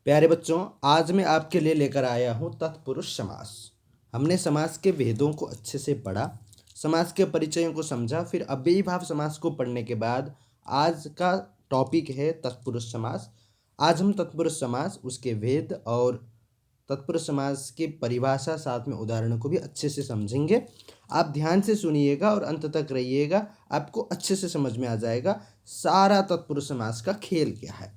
प्यारे बच्चों, आज मैं आपके लिए लेकर आया हूँ तत्पुरुष समास। हमने समास के भेदों को अच्छे से पढ़ा, समास के परिचयों को समझा, फिर अव्ययीभाव समास को पढ़ने के बाद आज का टॉपिक है तत्पुरुष समास। आज हम तत्पुरुष समास, उसके भेद और तत्पुरुष समास की परिभाषा साथ में उदाहरणों को भी अच्छे से समझेंगे। आप ध्यान से सुनिएगा और अंत तक रहिएगा, आपको अच्छे से समझ में आ जाएगा सारा तत्पुरुष समास का खेल क्या है।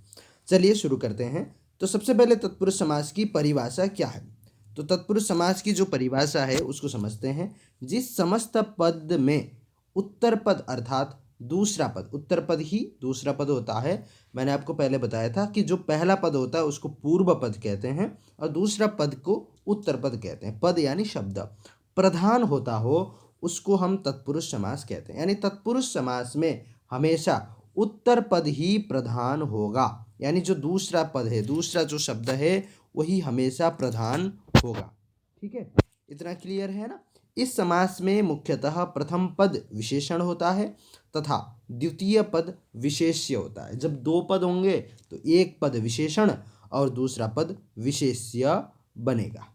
चलिए शुरू करते हैं। तो सबसे पहले तत्पुरुष समास की परिभाषा क्या है। तो तत्पुरुष समास की जो परिभाषा है उसको समझते हैं। जिस समस्त पद में उत्तर पद अर्थात दूसरा पद, उत्तर पद ही दूसरा पद होता है। मैंने आपको पहले बताया था कि जो पहला पद होता है उसको पूर्व पद कहते हैं और दूसरा पद को उत्तर पद कहते हैं। पद यानी शब्द प्रधान होता हो उसको हम तत्पुरुष समास कहते हैं। यानी तत्पुरुष समास में हमेशा उत्तर पद ही प्रधान होगा, यानी जो दूसरा पद है, दूसरा जो शब्द है वही हमेशा प्रधान होगा। ठीक है, इतना क्लियर है ना। इस समास में मुख्यतः प्रथम पद विशेषण होता है तथा द्वितीय पद विशेष्य होता है। जब दो पद होंगे तो एक पद विशेषण और दूसरा पद विशेष्य बनेगा।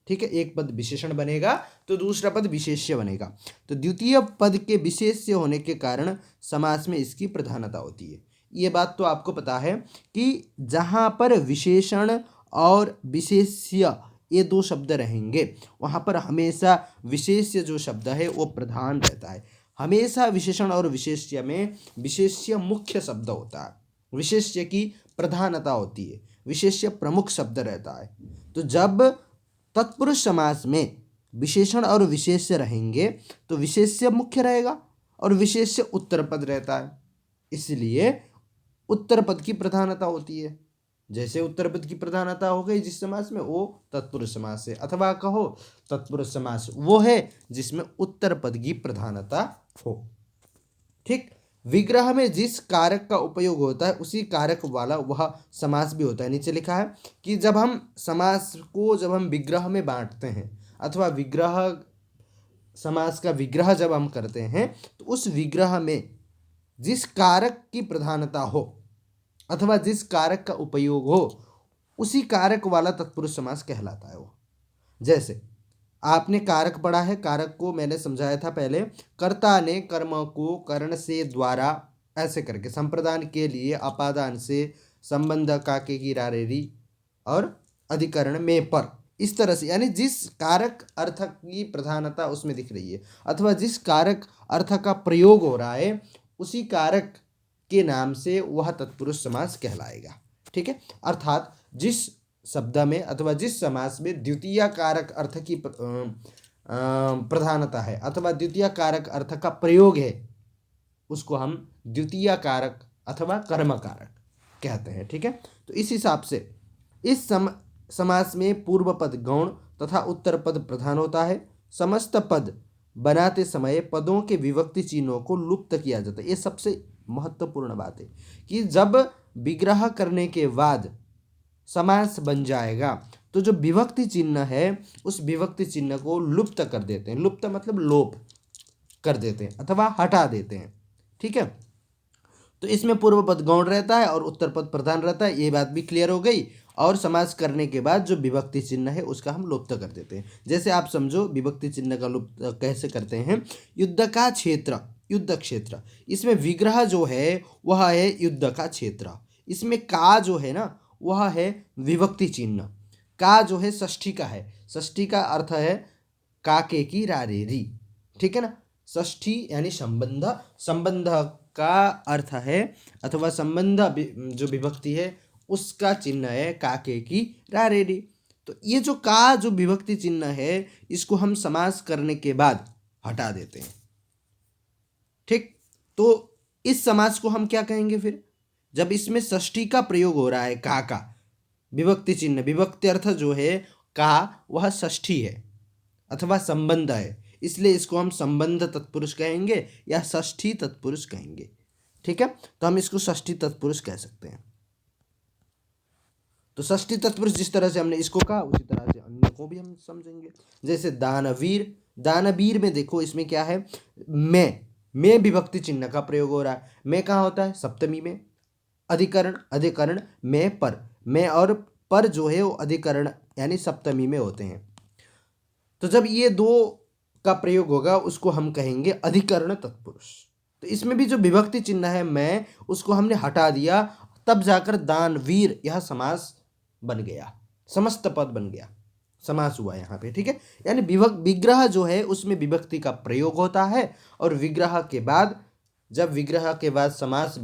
ठीक है, एक पद विशेषण बनेगा तो दूसरा पद विशेष्य बनेगा। तो द्वितीय पद के विशेष्य होने के कारण समास में इसकी प्रधानता होती है। ये बात तो आपको पता है कि जहाँ पर विशेषण और विशेष्य ये दो शब्द रहेंगे वहाँ पर हमेशा विशेष्य जो शब्द है वो प्रधान रहता है। हमेशा विशेषण और विशेष्य में विशेष्य मुख्य शब्द होता है, विशेष्य की प्रधानता होती है, विशेष्य प्रमुख शब्द रहता है। तो जब तत्पुरुष समास में विशेषण और विशेष्य रहेंगे तो विशेष्य मुख्य रहेगा और विशेष्य उत्तर पद रहता है, इसलिए उत्तर पद की प्रधानता होती है। जैसे उत्तर पद की प्रधानता हो गई जिस समास में, वो तत्पुरुष समास है। अथवा कहो तत्पुरुष समास वो है जिसमें उत्तर पद की प्रधानता हो। ठीक, विग्रह में जिस कारक का उपयोग होता है उसी कारक वाला वह समास भी होता है। नीचे लिखा है कि जब हम समास को जब हम विग्रह में बांटते हैं अथवा विग्रह समास का विग्रह जब हम करते हैं तो उस विग्रह में जिस कारक की प्रधानता हो अथवा जिस कारक का उपयोग हो उसी कारक वाला तत्पुरुष समास कहलाता है वो। जैसे आपने कारक पढ़ा है, कारक को मैंने समझाया था पहले, कर्ता ने कर्म को कर्ण से द्वारा ऐसे करके, संप्रदान के लिए अपादान से, संबंध काके की रारेरी और अधिकरण में पर, इस तरह से। यानी जिस कारक अर्थ की प्रधानता उसमें दिख रही है अथवा जिस कारक अर्थ का प्रयोग हो रहा है उसी कारक के नाम से वह तत्पुरुष समास कहलाएगा। ठीक है, अर्थात जिस शब्द में अथवा जिस समास में द्वितीय कारक अर्थ की प्रधानता है अथवा द्वितीय कारक अर्थ का प्रयोग है उसको हम द्वितीय कारक अथवा कर्म कारक कहते हैं। ठीक है, तो इस हिसाब से इस समास में पूर्व पद गौण तथा उत्तर पद प्रधान होता है। समस्त पद बनाते समय पदों के विभक्ति चिन्हों को लुप्त किया जाता है। ये सबसे महत्वपूर्ण बात है कि जब विग्रह करने के बाद समास बन जाएगा तो जो विभक्ति चिन्ह है उस विभक्ति चिन्ह को लुप्त कर देते हैं। लुप्त मतलब लोप कर देते हैं अथवा हटा देते हैं। ठीक है, तो इसमें पूर्व पद गौण रहता है और उत्तर पद प्रधान रहता है, ये बात भी क्लियर हो गई। और समास करने के बाद जो विभक्ति चिन्ह है उसका हम लुप्त कर देते हैं। जैसे आप समझो विभक्ति चिन्ह का लुप्त कैसे करते हैं। युद्ध का क्षेत्र, युद्ध क्षेत्र, इसमें विग्रह जो है वह है युद्ध का क्षेत्र। इसमें का जो है ना वह है विभक्ति चिन्ह। का जो है षष्ठी का है, षष्ठी का अर्थ है काके की रारेरी। ठीक है ना, षष्ठी यानी संबंध, संबंध का अर्थ है अथवा संबंध जो विभक्ति है उसका चिन्ह है काके की रारेरी। तो ये जो का जो विभक्ति चिन्ह है इसको हम समास करने के बाद हटा देते हैं। ठीक, तो इस समास को हम क्या कहेंगे फिर, जब इसमें षष्ठी का प्रयोग हो रहा है का विभक्ति चिन्ह, विभक्ति अर्थ जो है का वह षष्ठी है अथवा संबंध है, इसलिए इसको हम संबंध तत्पुरुष कहेंगे या षष्ठी तत्पुरुष कहेंगे। ठीक है, तो हम इसको षष्ठी तत्पुरुष कह सकते हैं। तो षष्ठी तत्पुरुष जिस तरह से हमने इसको कहा उसी तरह से अन्य को भी हम समझेंगे। जैसे दानवीर, दानवीर में देखो इसमें क्या है, में विभक्ति चिन्ह का प्रयोग हो रहा है। में कहाँ होता है, सप्तमी में। अधिकरण, अधिकरण में पर, में और पर जो है वो अधिकरण यानी सप्तमी में होते हैं। तो जब ये दो का प्रयोग होगा उसको हम कहेंगे अधिकरण तत्पुरुष। तो इसमें भी जो विभक्ति चिन्ह है मैं उसको हमने हटा दिया, तब जाकर दानवीर यह समास बन गया, समस्त पद बन गया, समास हुआ यहाँ पे। ठीक है, यानी विग्रह जो है उसमें विभक्ति का प्रयोग होता है, और विग्रह के बाद जब विग्रह के बाद समास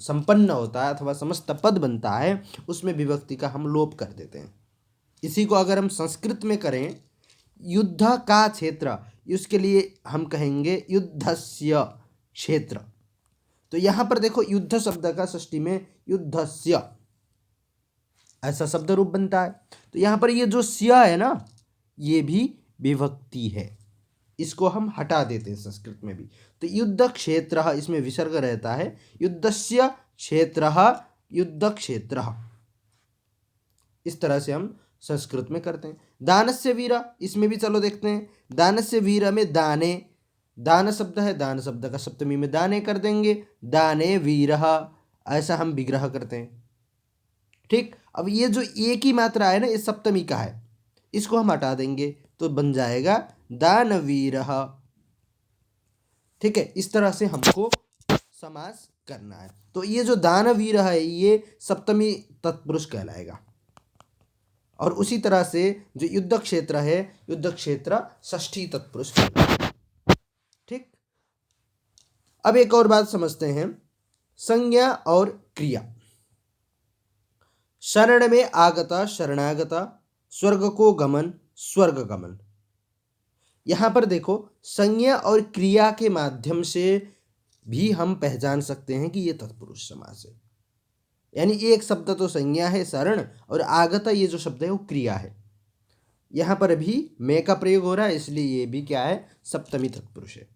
संपन्न होता है अथवा समस्त पद बनता है उसमें विभक्ति का हम लोप कर देते हैं। इसी को अगर हम संस्कृत में करें, युद्ध का क्षेत्र, उसके लिए हम कहेंगे युद्धस्य क्षेत्र। तो यहाँ पर देखो युद्ध शब्द का षष्ठी में युद्धस्य ऐसा शब्द रूप बनता है। तो यहाँ पर ये जो स्य है ना, ये भी विभक्ति है, इसको हम हटा देते हैं संस्कृत में भी। तो युद्ध क्षेत्र इसमें विसर्ग रहता है, युद्धस्य क्षेत्र युद्ध क्षेत्र, इस तरह से हम संस्कृत में करते हैं। दानस्य वीर, इसमें भी चलो देखते हैं। दानस्य वीर में दाने, दान शब्द है, दान शब्द का सप्तमी में दाने कर देंगे, दाने वीर, ऐसा हम विग्रह करते हैं। ठीक, अब ये जो एक ही मात्रा है ना ये सप्तमी का है, इसको हम हटा देंगे तो बन जाएगा दानवीर। ठीक है, इस तरह से हमको समास करना है। तो ये जो दानवीर है ये सप्तमी तत्पुरुष कहलाएगा, और उसी तरह से जो युद्ध क्षेत्र है, युद्ध क्षेत्र षष्ठी तत्पुरुष कहलाएगा। ठीक, अब एक और बात समझते हैं, संज्ञा और क्रिया। शरण में आगता शरणागता, स्वर्ग को गमन स्वर्ग गमन। यहां पर देखो संज्ञा और क्रिया के माध्यम से भी हम पहचान सकते हैं कि ये तत्पुरुष समास है। यानी एक शब्द तो संज्ञा है शरण, और आगता ये जो शब्द है वो क्रिया है। यहाँ पर भी मैं का प्रयोग हो रहा है, इसलिए ये भी क्या है, सप्तमी तत्पुरुष है।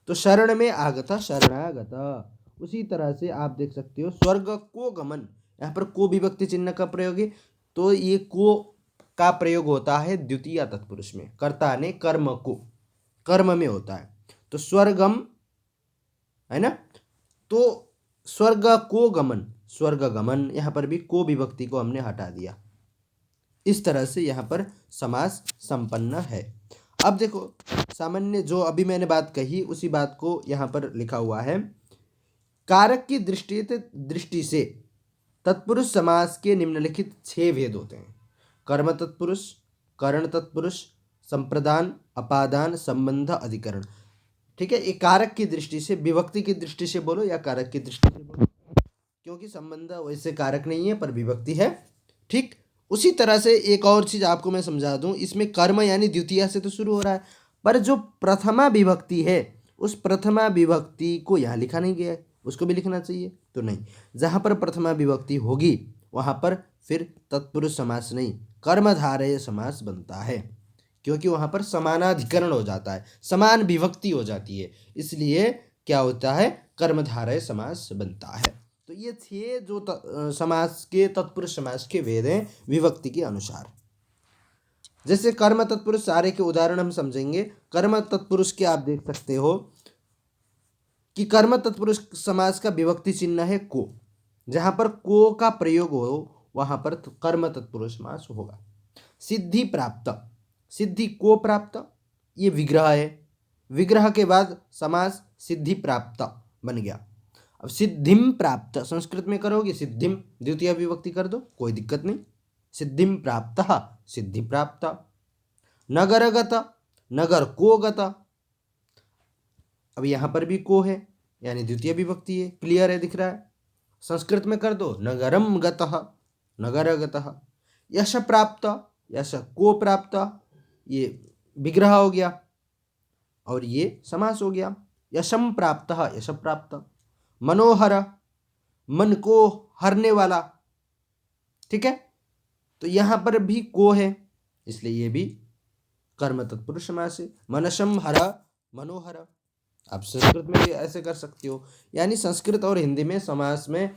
तो शरण में आगता शरणागता, उसी तरह से आप देख सकते हो स्वर्ग को गमन, यहाँ पर को विभक्ति चिन्ह का प्रयोग है, तो ये को का प्रयोग होता है द्वितीय तत्पुरुष में, कर्ता ने कर्म को कर्म में होता है। तो स्वर्गम है ना, तो स्वर्ग को गमन स्वर्ग गमन, यहाँ पर भी को विभक्ति को हमने हटा दिया। इस तरह से यहाँ पर समास संपन्न है। अब देखो सामान्य जो अभी मैंने बात कही उसी बात को यहाँ पर लिखा हुआ है। कारक की दृष्टि से तत्पुरुष समास के निम्नलिखित 6 भेद होते हैं। कर्म तत्पुरुष, करण तत्पुरुष, संप्रदान, अपादान, संबंध, अधिकरण। ठीक है, एक कारक की दृष्टि से, विभक्ति की दृष्टि से बोलो या कारक की दृष्टि से बोलो, क्योंकि संबंध वैसे कारक नहीं है पर विभक्ति है। ठीक, उसी तरह से एक और चीज आपको मैं समझा दूं, इसमें कर्म यानी द्वितीय से तो शुरू हो रहा है, पर जो प्रथमा विभक्ति है उस प्रथमा विभक्ति को यहाँ लिखा नहीं गया है, उसको भी लिखना चाहिए। तो नहीं, जहाँ पर प्रथमा विभक्ति होगी वहाँ पर फिर तत्पुरुष समास नहीं कर्मधारय समास बनता है, क्योंकि वहाँ पर समानाधिकरण हो जाता है, समान विभक्ति हो जाती है, इसलिए क्या होता है, कर्मधारय समास बनता है। तो ये 6 जो समास के तत्पुरुष समास के भेद हैं विभक्ति के अनुसार। जैसे कर्म तत्पुरुष, सारे के उदाहरण हम समझेंगे। कर्म तत्पुरुष के आप देख सकते हो कि कर्म तत्पुरुष समास का विभक्ति चिन्ह है को, जहां पर को का प्रयोग हो वहां पर कर्म तत्पुरुष समास होगा। सिद्धि प्राप्त, सिद्धि को प्राप्त, ये विग्रह है, विग्रह के बाद समास सिद्धि प्राप्त बन गया। अब सिद्धिम प्राप्त संस्कृत में करोगे, सिद्धिम द्वितीय विभक्ति कर दो, कोई दिक्कत नहीं। सिद्धिम प्राप्त सिद्धि प्राप्त। नगरगत, नगर को गत, अब यहाँ पर भी को है यानी द्वितीय विभक्ति है, क्लियर है, दिख रहा है। संस्कृत में कर दो नगरम गतः नगरगतः। यश प्राप्त, यश को प्राप्त, ये विग्रह हो गया और ये समास हो गया। यशम प्राप्त यश प्राप्त। मनोहर, मन को हरने वाला। ठीक है, तो यहां पर भी को है इसलिए ये भी कर्म तत्पुरुष समास है। मनशम हर मनोहर। आप संस्कृत में भी ऐसे कर सकते हो, यानी संस्कृत और हिंदी में समास में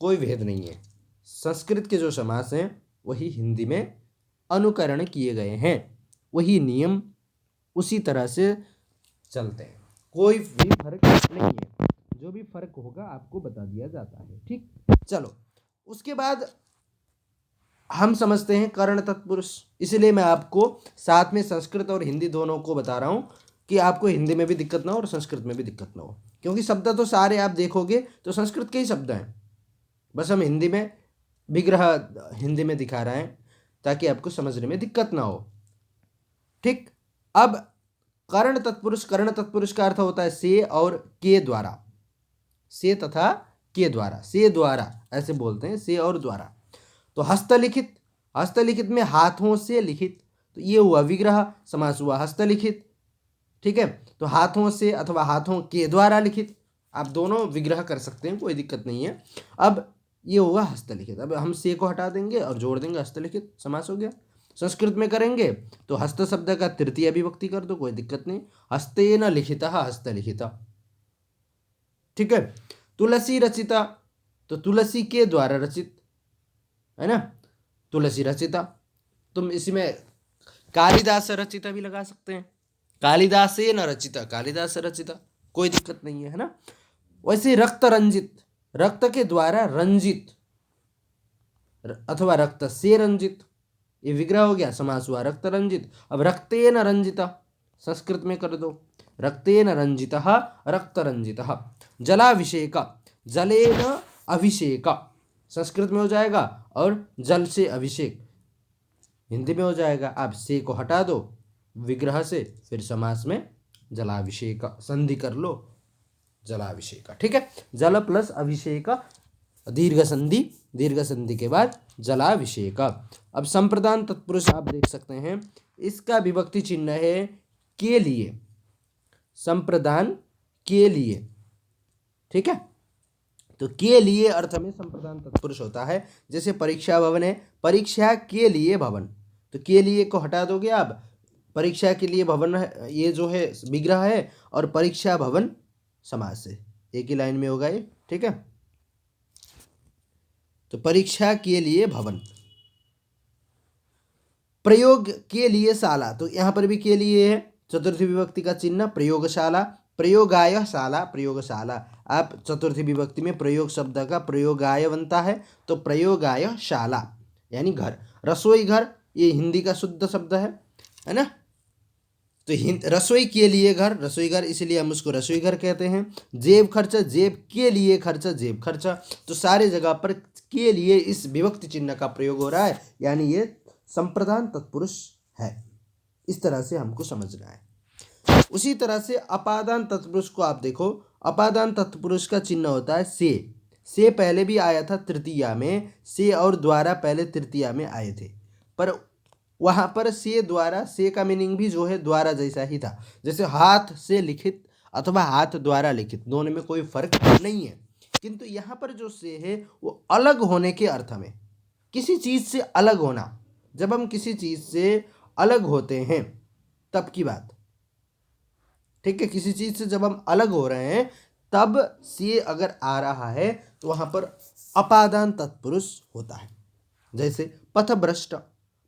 कोई भेद नहीं है। संस्कृत के जो समास हैं वही हिंदी में अनुकरण किए गए हैं, वही नियम उसी तरह से चलते हैं, कोई भी फर्क नहीं है। जो भी फर्क होगा आपको बता दिया जाता है। ठीक, चलो उसके बाद हम समझते हैं कर्ण तत्पुरुष, इसलिए मैं आपको साथ में संस्कृत और हिंदी दोनों को बता रहा हूँ कि आपको हिंदी में भी दिक्कत ना हो और संस्कृत में भी दिक्कत ना हो, क्योंकि शब्द तो सारे आप देखोगे तो संस्कृत के ही शब्द हैं, बस हम हिंदी में विग्रह हिंदी में दिखा रहे हैं ताकि आपको समझने में दिक्कत ना हो। ठीक। अब कर्ण तत्पुरुष का अर्थ होता है से और के द्वारा, से तथा के द्वारा, से द्वारा ऐसे बोलते हैं, से और द्वारा। तो हस्तलिखित, हस्तलिखित में हाथों से लिखित, तो ये हुआ विग्रह, समास हुआ हस्तलिखित। ठीक है, तो हाथों से अथवा हाथों के द्वारा लिखित, आप दोनों विग्रह कर सकते हैं, कोई दिक्कत नहीं है। अब ये हुआ हस्तलिखित, अब हम से को हटा देंगे और जोड़ देंगे हस्तलिखित, समास हो गया। संस्कृत में करेंगे तो हस्त शब्द का तृतीय विभक्ति कर दो, कोई दिक्कत नहीं, हस्तेन लिखितः हस्तलिखितः। ठीक है, तुलसी रचिता, तो तुलसी के द्वारा रचित, है ना, तुलसी रचिता। तुम इसमें कालिदास रचिता भी लगा सकते हैं, कालिदासे न रचिता, कालिदास रचिता, कोई दिक्कत नहीं है ना। वैसे रक्त रंजित, रक्त के द्वारा रंजित अथवा रक्त से रंजित, ये विग्रह हो गया, समास हुआ रक्त रंजित। अब रक्तेन रंजिता, संस्कृत में कर दो, रक्तेन रंजितः रक्त रंजितः। जलाभिषेक, जलेन अभिषेक, संस्कृत में हो जाएगा, और जल से अभिषेक हिंदी में हो जाएगा। आप से को हटा दो विग्रह से, फिर समास में जलाभिषेक संधि कर लो, जलाभिषेक। ठीक है, जल प्लस अभिषेक, दीर्घ संधि, दीर्घ संधि के बाद जलाभिषेक। अब संप्रदान तत्पुरुष आप देख सकते हैं, इसका विभक्ति चिन्ह है के लिए, संप्रदान के लिए। ठीक है, तो के लिए अर्थ में संप्रदान तत्पुरुष होता है। जैसे परीक्षा भवन है, परीक्षा के लिए भवन, तो के लिए को हटा दोगे आप, परीक्षा के लिए भवन है, ये जो है विग्रह है, और परीक्षा भवन समास है, एक ही लाइन में होगा ये। ठीक है, तो परीक्षा के लिए भवन। प्रयोग के लिए शाला, तो यहाँ पर भी के लिए है, चतुर्थी विभक्ति का चिन्ह प्रयोगशाला, प्रयोगाय शाला, प्रयोगशाला। आप चतुर्थी विभक्ति में प्रयोग शब्द का प्रयोगाय बनता है, तो प्रयोगाय शाला यानी घर। रसोई घर, ये हिंदी का शुद्ध शब्द है ना, तो रसोई के लिए घर, रसोई घर, इसलिए हम उसको रसोई घर कहते हैं। जेब खर्च, जेब के लिए खर्च, जेब खर्च। तो सारे जगह पर के लिए इस विभक्ति चिन्ह का प्रयोग हो रहा है, यानी ये संप्रदान तत्पुरुष है। इस तरह से हमको समझना है। उसी तरह से अपादान तत्पुरुष को आप देखो, अपादान तत्पुरुष का चिन्ह होता है से पहले भी आया था तृतीया में, से और द्वारा पहले तृतीया में आए थे, पर वहाँ पर से द्वारा, से का मीनिंग भी जो है द्वारा जैसा ही था। जैसे हाथ से लिखित अथवा हाथ द्वारा लिखित, दोनों में कोई फर्क नहीं है, किंतु यहाँ पर जो से है वो अलग होने के अर्थ में, किसी चीज़ से अलग होना। जब हम किसी चीज़ से अलग होते हैं तब की बात। ठीक है, किसी चीज़ से जब हम अलग हो रहे हैं तब से अगर आ रहा है तो वहाँ पर अपादान तत्पुरुष होता है। जैसे पथ भ्रष्ट,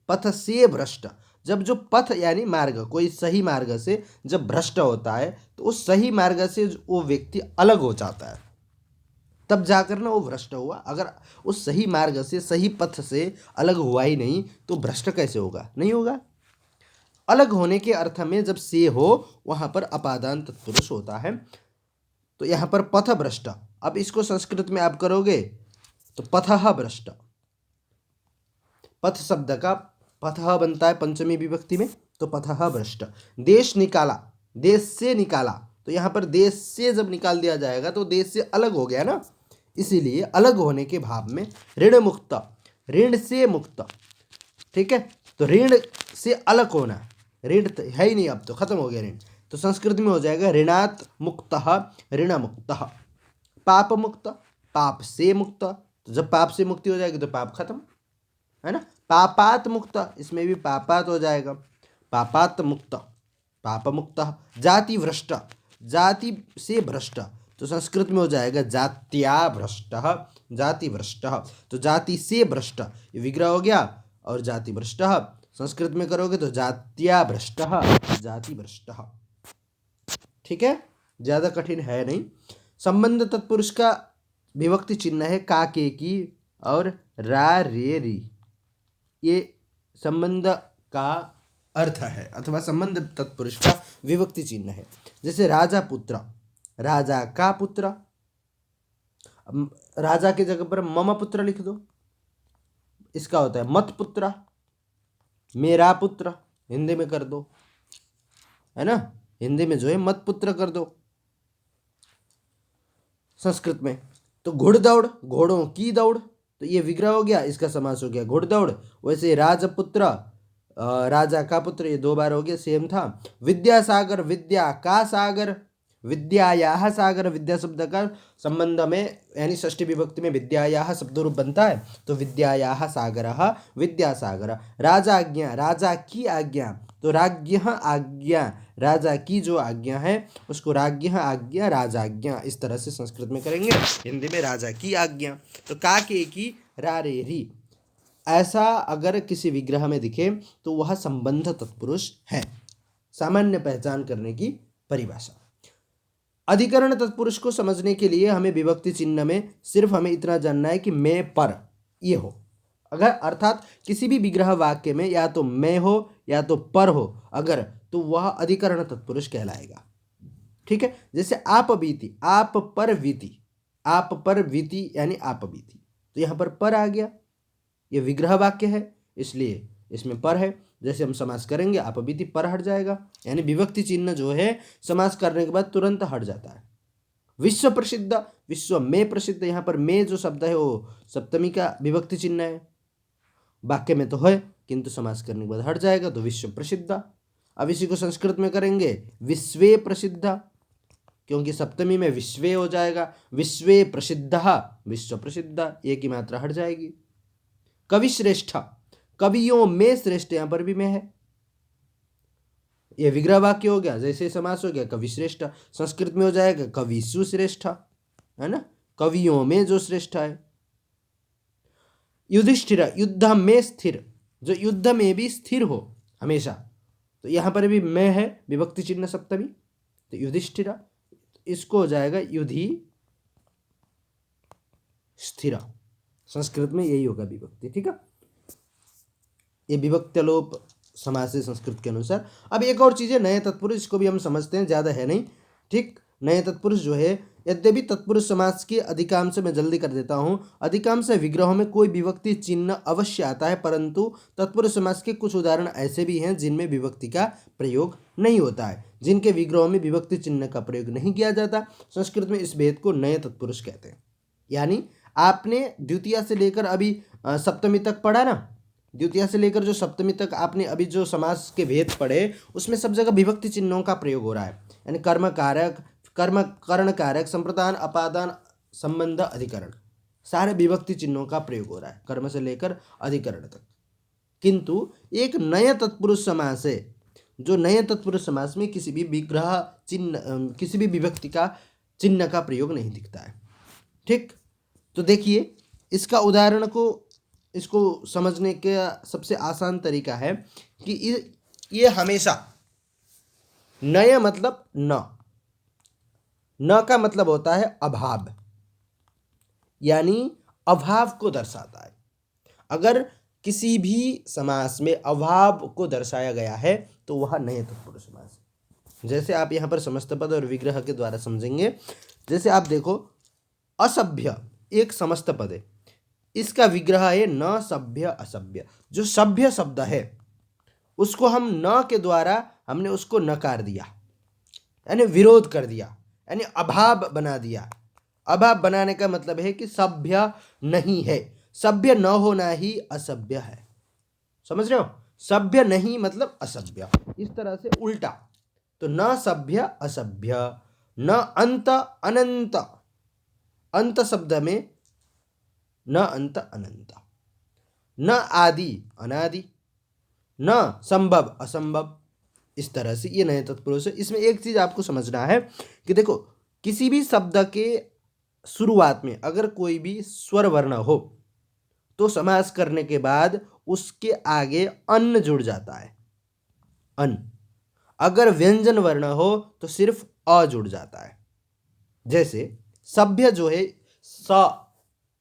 पथ से भ्रष्ट, जब जो पथ यानी मार्ग, कोई सही मार्ग से जब भ्रष्ट होता है तो उस सही मार्ग से वो व्यक्ति अलग हो जाता है, तब जाकर ना वो भ्रष्ट हुआ। अगर उस सही मार्ग से, सही पथ से अलग हुआ ही नहीं तो भ्रष्ट कैसे होगा, नहीं होगा। अलग होने के अर्थ में जब से हो वहाँ पर अपादान तत्पुरुष होता है। तो यहाँ पर पथ भ्रष्ट, अब इसको संस्कृत में आप करोगे तो पथः भ्रष्ट, पथ शब्द का पथः बनता है पंचमी विभक्ति में, तो पथः भ्रष्ट। देश निकाला, देश से निकाला, तो यहाँ पर देश से जब निकाल दिया जाएगा तो देश से अलग हो गया ना, इसीलिए अलग होने के भाव में। ऋण मुक्त, ऋण से मुक्त। ठीक है, तो ऋण से अलग होना, ऋण है ही नहीं अब तो खत्म हो गया ऋण, तो संस्कृत में हो जाएगा ऋणात् मुक्तः, ऋण मुक्तः। पाप मुक्त, पाप से मुक्त, तो जब पाप से मुक्ति हो जाएगी तो पाप खत्म, है ना। पापात मुक्त, इसमें भी पापात हो जाएगा, पापात मुक्त, पाप मुक्त। जाति भ्रष्ट, जाति से भ्रष्ट, तो संस्कृत में हो जाएगा जात्या भ्रष्ट, जाति भ्रष्ट। तो जाति से भ्रष्ट ये विग्रह हो गया, और जाति भ्रष्ट संस्कृत में करोगे तो जात्या भ्रष्ट, जाति भ्रष्ट। ठीक है, ज़्यादा कठिन है नहीं। संबंध तत्पुरुष का विभक्ति चिन्ह है का, के की और रा रे री। ये संबंध का अर्थ है अथवा संबंध तत्पुरुष का विभक्ति चिन्ह है। जैसे राजा पुत्र, राजा का पुत्र, राजा की जगह पर मम पुत्र लिख दो, इसका होता है मत पुत्र, मेरा पुत्र हिंदी में कर दो, है ना, हिंदी में जो है मत पुत्र कर दो संस्कृत में। तो घुड़दौड़, घोड़ों की दौड़, तो ये विग्रह हो गया, इसका समास हो गया घुड़दौड़। वैसे राजपुत्र, राजा का पुत्र, ये 2 बार हो गया, सेम था। विद्यासागर, विद्या का सागर, विद्यायाः सागर, विद्या शब्द का संबंध में यानी षष्ठी विभक्ति में विद्यायाः शब्द रूप बनता है, तो विद्यायाः सागरः विद्यासागर। राजाज्ञा, राजा की आज्ञा, तो राज्ञः आज्ञा, राजा की जो आज्ञा है उसको राज्ञः आज्ञा राजाज्ञा, इस तरह से संस्कृत में करेंगे, हिंदी में राजा की आज्ञा। तो का के की रा रे री, ऐसा अगर किसी विग्रह में दिखे तो वह संबंध तत्पुरुष है। सामान्य पहचान करने की परिभाषा। अधिकरण तत्पुरुष को समझने के लिए हमें विभक्ति चिन्ह में सिर्फ हमें इतना जानना है कि मैं पर ये हो, अगर अर्थात किसी भी विग्रह वाक्य में या तो मैं हो या तो पर हो अगर, तो वह अधिकरण तत्पुरुष कहलाएगा। ठीक है, जैसे आप बीती, आप पर बीती, आप पर बीती यानी आप बीती, तो यहाँ पर आ गया, ये विग्रह वाक्य है इसलिए इसमें पर है। जैसे हम समास करेंगे आप बीती पर हट जाएगा, यानी विभक्ति चिन्ह जो है समास करने के बाद तुरंत हट जाता है। विश्व प्रसिद्ध, विश्व में प्रसिद्ध, यहाँ पर में जो शब्द है वो सप्तमी का विभक्ति चिन्ह है, वाक्य में तो है किंतु समास करने के बाद हट जाएगा, तो विश्व प्रसिद्ध। अब इसी को संस्कृत में करेंगे विश्वे प्रसिद्ध, क्योंकि सप्तमी में विश्वे हो जाएगा, विश्वे प्रसिद्ध, विश्व प्रसिद्ध, एक ही मात्रा हट जाएगी। कवि श्रेष्ठ, कवियों में श्रेष्ठ, यहां पर भी में है, यह विग्रह वाक्य हो गया, जैसे समास हो गया कवि श्रेष्ठ, संस्कृत में हो जाएगा कवि सुश्रेष्ठ, है ना, कवियों में जो श्रेष्ठ है। युधिष्ठिर, युद्ध में स्थिर, जो युद्ध में भी स्थिर हो हमेशा, तो यहां पर भी में है विभक्ति चिन्ह सप्तमी, तो युधिष्ठिर, इसको हो जाएगा युधि स्थिर, संस्कृत में यही होगा विभक्ति। ठीक है, ये विभक्त्यलोप समास है संस्कृत के अनुसार। अब एक और चीज़ है नए तत्पुरुष, इसको भी हम समझते हैं, ज़्यादा है नहीं। ठीक, नए तत्पुरुष जो है, यद्यपि तत्पुरुष समास के अधिकांश में जल्दी कर देता हूँ, अधिकांश विग्रहों में कोई विभक्ति चिन्ह अवश्य आता है, परंतु तत्पुरुष समास के कुछ उदाहरण ऐसे भी हैं जिनमें विभक्ति का प्रयोग नहीं होता है, जिनके विग्रहों में विभक्ति चिन्ह का प्रयोग नहीं किया जाता। संस्कृत में इस भेद को नए तत्पुरुष कहते हैं। यानी आपने द्वितीया से लेकर अभी सप्तमी तक पढ़ा ना, द्वितीया से लेकर जो सप्तमी तक आपने अभी जो समास के भेद पढ़े, उसमें सब जगह विभक्ति चिन्हों का प्रयोग हो रहा है, यानी कर्म कारक, कर्म कर्ण कारक, संप्रदान, अपादान, संबंध, अधिकरण, सारे विभक्ति चिन्हों का प्रयोग हो रहा है कर्म से लेकर अधिकरण तक। किंतु एक नए तत्पुरुष समास है, जो नए तत्पुरुष समास में किसी भी विग्रह चिन्ह, किसी भी विभक्ति का चिन्ह का प्रयोग नहीं दिखता है। ठीक, तो देखिए इसका उदाहरण को, इसको समझने का सबसे आसान तरीका है कि ये हमेशा नया मतलब न का मतलब होता है अभाव, यानी अभाव को दर्शाता है। अगर किसी भी समास में अभाव को दर्शाया गया है तो वह नए तत्पुरुष समास है। जैसे आप यहाँ पर समस्त पद और विग्रह के द्वारा समझेंगे। जैसे आप देखो, असभ्य एक समस्त पद है, इसका विग्रह है न सभ्य असभ्य। जो सभ्य शब्द है उसको हम न के द्वारा हमने उसको नकार दिया, यानी विरोध कर दिया, यानी अभाव बना दिया। अभाव बनाने का मतलब है कि सभ्य नहीं है, सभ्य न होना ही असभ्य है। समझ रहे हो, सभ्य नहीं मतलब असभ्य, इस तरह से उल्टा। तो न सभ्य असभ्य, न अंत अनंत, अंत शब्द में न अंत अनंत, न आदि अनादि, न संभव असंभव, इस तरह से ये नए तत्पुरुष है। इसमें एक चीज आपको समझना है कि देखो, किसी भी शब्द के शुरुआत में अगर कोई भी स्वर वर्ण हो तो समास करने के बाद उसके आगे अन्न जुड़ जाता है, अन्न। अगर व्यंजन वर्ण हो तो सिर्फ अ जुड़ जाता है। जैसे सभ्य जो है स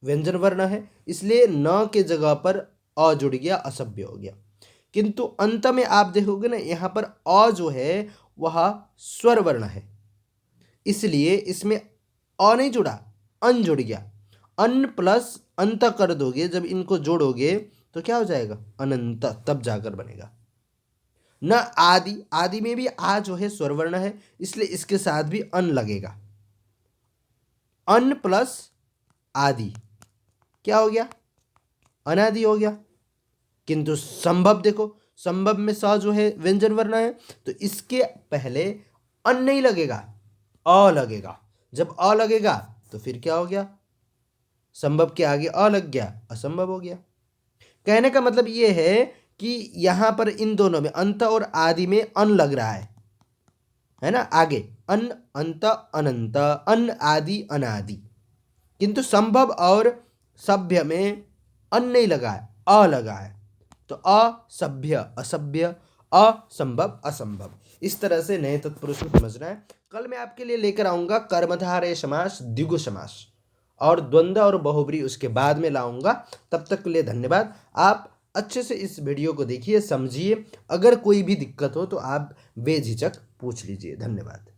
व्यंजन वर्ण है, इसलिए न के जगह पर अ जुड़ गया, असभ्य हो गया। किंतु अंत में आप देखोगे ना, यहाँ पर अ जो है वह स्वर वर्ण है, इसलिए इसमें अ नहीं जुड़ा, अन जुड़ गया। अन प्लस अंत कर दोगे, जब इनको जोड़ोगे तो क्या हो जाएगा, अनंत, तब जाकर बनेगा। न आदि, आदि में भी आ जो है स्वर वर्ण है, इसलिए इसके साथ भी अन लगेगा। अन प्लस आदि क्या हो गया, अनादि हो गया। किंतु संभव देखो, संभव में स जो है व्यंजन वर्ण है, तो इसके पहले अन नहीं लगेगा, अ लगेगा। जब अ लगेगा तो फिर क्या हो गया, संभव के आगे अ लग गया, असंभव हो गया। कहने का मतलब ये है कि यहां पर इन दोनों में, अंत और आदि में अन लग रहा है ना, आगे अन, अंत, अनंत, अन, आदि, अनादि। किंतु संभव और सभ्य में अन नहीं लगा है, अ लगा है, तो असभ्य असभ्य, असंभव असंभव। इस तरह से नए तत्पुरुष में समझना है। कल मैं आपके लिए लेकर आऊंगा कर्मधारय समास, द्विगु समास और द्वंद्व और बहुब्री उसके बाद में लाऊंगा। तब तक के लिए धन्यवाद। आप अच्छे से इस वीडियो को देखिए, समझिए। अगर कोई भी दिक्कत हो तो आप बेझिझक पूछ लीजिए। धन्यवाद।